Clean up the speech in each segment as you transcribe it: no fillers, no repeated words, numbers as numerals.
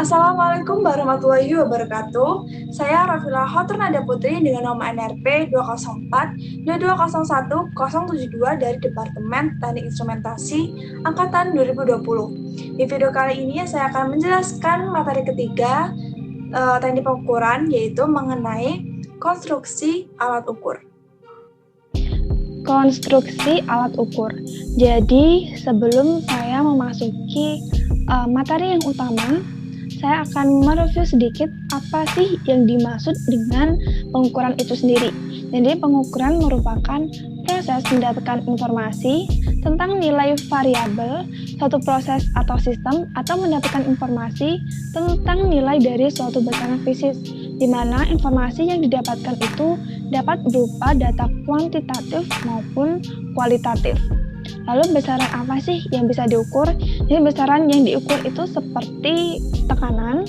Assalamualaikum warahmatullahi wabarakatuh. Saya Rafila Hoternada Putri dengan nomor NRP 204-2201072 dari Departemen Teknik Instrumentasi Angkatan 2020. Di video kali ini saya akan menjelaskan materi ketiga teknik pengukuran, yaitu mengenai konstruksi alat ukur. Konstruksi alat ukur. Jadi sebelum saya memasuki materi yang utama, saya akan mereview sedikit apa sih yang dimaksud dengan pengukuran itu sendiri. Jadi pengukuran merupakan proses mendapatkan informasi tentang nilai variabel suatu proses atau sistem, atau mendapatkan informasi tentang nilai dari suatu besaran fisik, di mana informasi yang didapatkan itu dapat berupa data kuantitatif maupun kualitatif. Lalu besaran apa sih yang bisa diukur? Jadi besaran yang diukur itu seperti tekanan,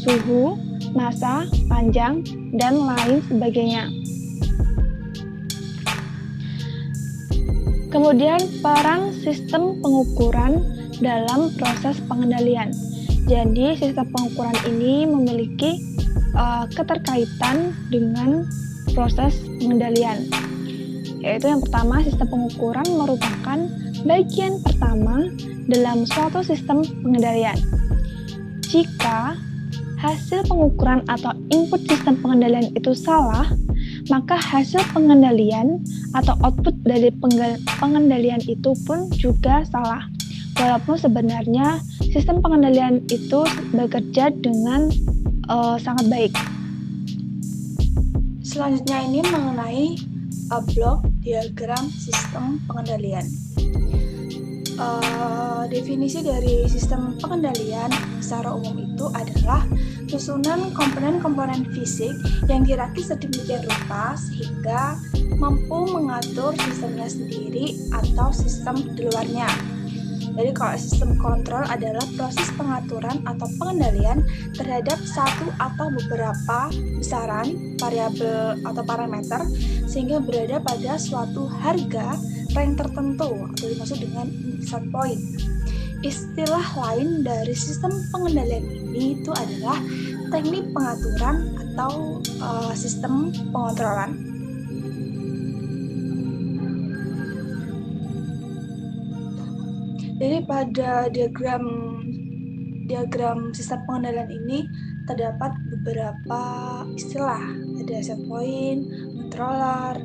suhu, massa, panjang, dan lain sebagainya. Kemudian peran sistem pengukuran dalam proses pengendalian. Jadi sistem pengukuran ini memiliki keterkaitan dengan proses pengendalian. Yaitu yang pertama, sistem pengukuran merupakan bagian pertama dalam suatu sistem pengendalian. Jika hasil pengukuran atau input sistem pengendalian itu salah, maka hasil pengendalian atau output dari pengendalian itu pun juga salah. Walaupun sebenarnya sistem pengendalian itu bekerja dengan sangat baik. Selanjutnya ini mengenai blok diagram sistem pengendalian. Definisi dari sistem pengendalian secara umum itu adalah susunan komponen-komponen fisik yang dirakit sedemikian rupa sehingga mampu mengatur sistemnya sendiri atau sistem di luarnya. Jadi kalau sistem kontrol adalah proses pengaturan atau pengendalian terhadap satu atau beberapa besaran, variabel atau parameter sehingga berada pada suatu harga range tertentu atau dimaksud dengan set point. Istilah lain dari sistem pengendalian ini itu adalah teknik pengaturan atau sistem pengontrolan. Jadi pada diagram sistem pengendalian ini terdapat beberapa istilah. Ada set point, controller,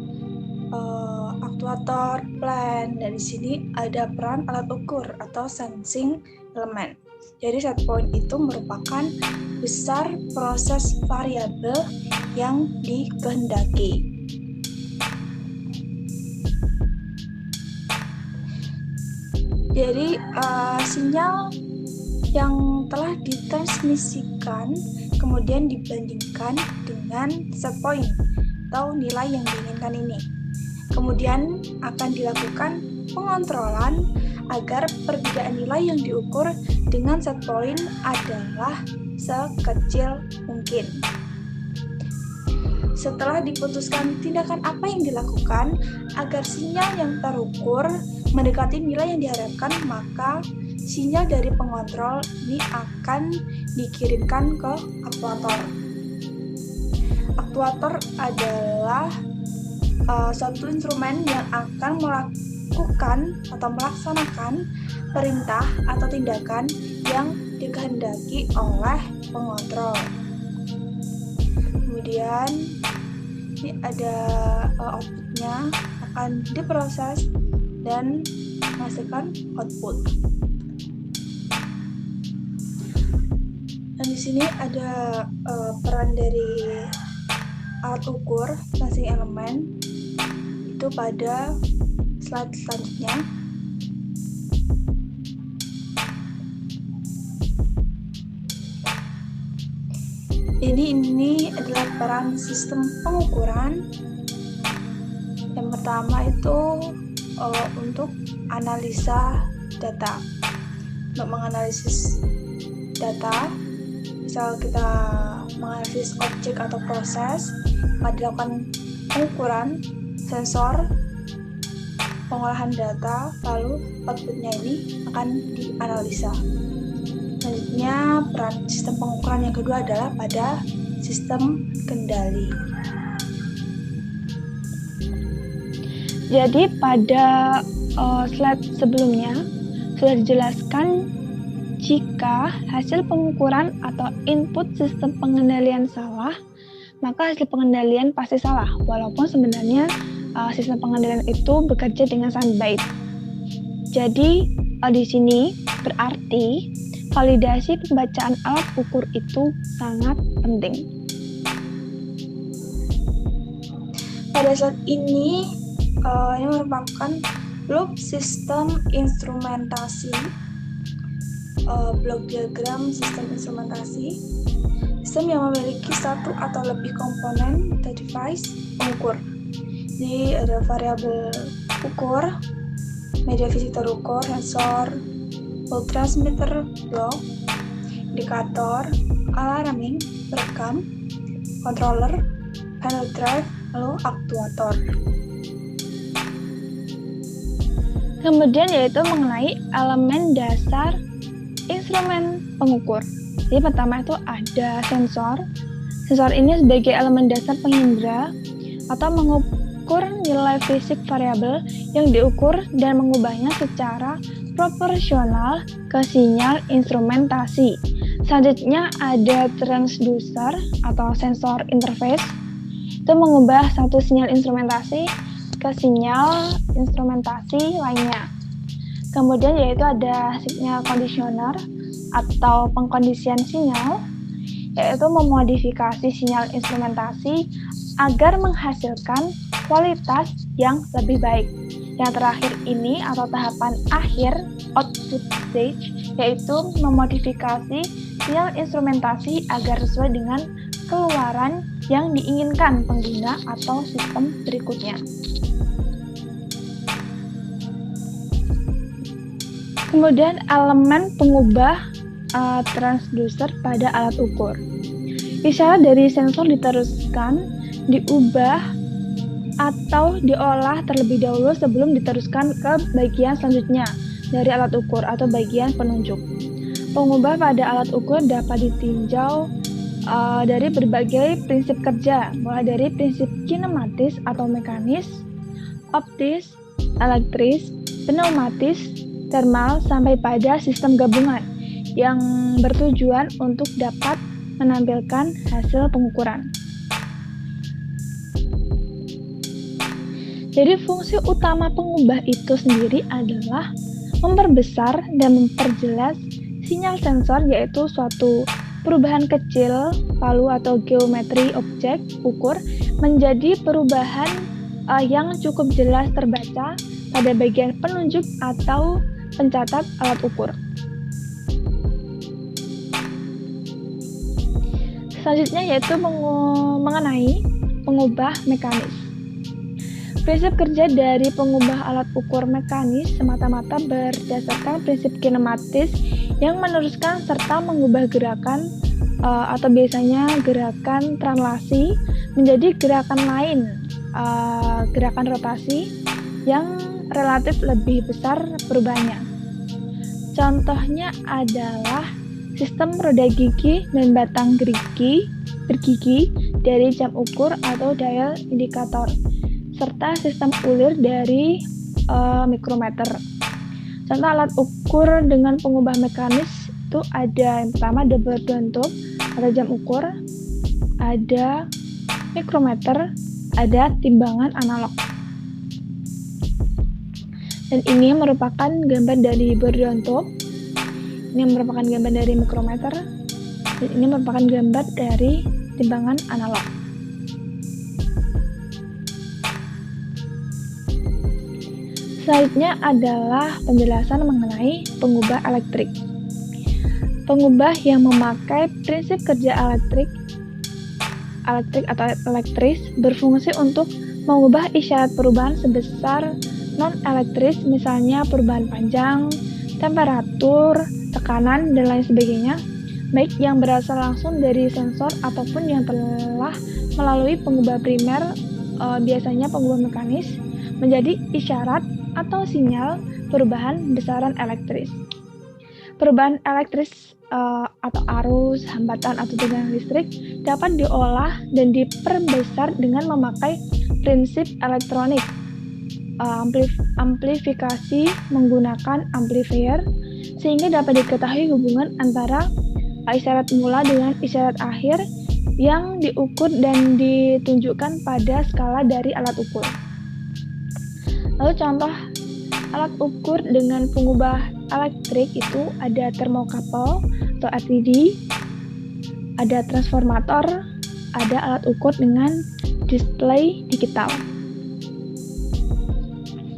aktuator, plan, dan di sini ada peran alat ukur atau sensing element. Jadi set point itu merupakan besar proses variabel yang dikehendaki. Jadi sinyal yang telah ditransmisikan kemudian dibandingkan dengan set point atau nilai yang diinginkan ini. Kemudian akan dilakukan pengontrolan agar perbedaan nilai yang diukur dengan set point adalah sekecil mungkin. Setelah diputuskan tindakan apa yang dilakukan agar sinyal yang terukur mendekati nilai yang diharapkan, maka sinyal dari pengontrol ini akan dikirimkan ke aktuator. Aktuator adalah suatu instrumen yang akan melakukan atau melaksanakan perintah atau tindakan yang dikehendaki oleh pengontrol. Kemudian ini ada outputnya akan diproses dan menghasilkan output. Dan di sini ada peran dari alat ukur sensing elemen itu pada slide selanjutnya. Ini adalah peran sistem pengukuran. Yang pertama itu untuk analisa data. Untuk menganalisis data, misal kita menganalisis objek atau proses, maka dilakukan pengukuran sensor, pengolahan data, lalu outputnya ini akan dianalisa. Selanjutnya, peran sistem pengukuran yang kedua adalah pada sistem kendali. Jadi pada slide sebelumnya sudah dijelaskan jika hasil pengukuran atau input sistem pengendalian salah, maka hasil pengendalian pasti salah, walaupun sebenarnya sistem pengendalian itu bekerja dengan sangat baik. Jadi di sini berarti validasi pembacaan alat ukur itu sangat penting. Pada saat ini merupakan blok sistem instrumentasi, blok diagram sistem instrumentasi, sistem yang memiliki satu atau lebih komponen atau device pengukur. Jadi ada variabel ukur, media visitor ukur, sensor, voltage transmitter blok, indikator, alarming, perekam, controller, panel drive, lalu aktuator. Kemudian yaitu mengenai elemen dasar instrumen pengukur. Jadi pertama itu ada sensor. Sensor ini sebagai elemen dasar pengindra atau mengukur nilai fisik variabel yang diukur dan mengubahnya secara proporsional ke sinyal instrumentasi. Selanjutnya ada transducer atau sensor interface. Itu mengubah satu sinyal instrumentasi ke sinyal instrumentasi lainnya. Kemudian yaitu ada sinyal conditioner atau pengkondisian sinyal, yaitu memodifikasi sinyal instrumentasi agar menghasilkan kualitas yang lebih baik. Yang terakhir ini atau tahapan akhir output stage, yaitu memodifikasi sinyal instrumentasi agar sesuai dengan keluaran yang diinginkan pengguna atau sistem berikutnya. Kemudian elemen pengubah transducer pada alat ukur. Isyarat dari sensor diteruskan, diubah, atau diolah terlebih dahulu sebelum diteruskan ke bagian selanjutnya dari alat ukur atau bagian penunjuk. Pengubah pada alat ukur dapat ditinjau dari berbagai prinsip kerja, mulai dari prinsip kinematis atau mekanis, optis, elektris, pneumatis, thermal, sampai pada sistem gabungan yang bertujuan untuk dapat menampilkan hasil pengukuran. Jadi fungsi utama pengubah itu sendiri adalah memperbesar dan memperjelas sinyal sensor, yaitu suatu perubahan kecil palu atau geometri objek ukur menjadi perubahan yang cukup jelas terbaca pada bagian penunjuk atau pencatat alat ukur. Selanjutnya yaitu mengenai pengubah mekanis. Prinsip kerja dari pengubah alat ukur mekanis semata-mata berdasarkan prinsip kinematis yang meneruskan serta mengubah gerakan atau biasanya gerakan translasi menjadi gerakan lain, gerakan rotasi yang relatif lebih besar perubahannya. Contohnya adalah sistem roda gigi dan batang bergigi dari jam ukur atau dial indikator, serta sistem ulir dari mikrometer. Contoh alat ukur dengan pengubah mekanis itu ada yang pertama ada berdontok, ada jam ukur, ada mikrometer, ada timbangan analog. Dan ini merupakan gambar dari berdontok, ini merupakan gambar dari mikrometer, dan ini merupakan gambar dari timbangan analog. Selanjutnya adalah penjelasan mengenai pengubah elektrik. Pengubah yang memakai prinsip kerja elektrik atau elektris berfungsi untuk mengubah isyarat perubahan sebesar non-elektris, misalnya perubahan panjang, temperatur, tekanan, dan lain sebagainya, baik yang berasal langsung dari sensor ataupun yang telah melalui pengubah primer, biasanya pengubah mekanis, menjadi isyarat atau sinyal perubahan besaran elektris. Perubahan elektris atau arus, hambatan atau tegangan listrik dapat diolah dan diperbesar dengan memakai prinsip elektronik. Amplifikasi menggunakan amplifier sehingga dapat diketahui hubungan antara isyarat mula dengan isyarat akhir yang diukur dan ditunjukkan pada skala dari alat ukur. Lalu contoh alat ukur dengan pengubah elektrik itu ada termokapel atau RTD, ada transformator, ada alat ukur dengan display digital.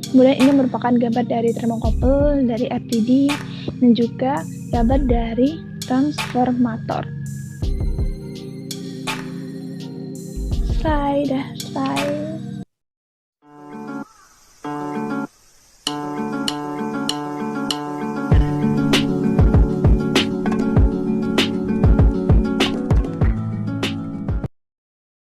Kemudian ini merupakan gambar dari termokapel, dari RTD, dan juga gambar dari transformator. Selesai.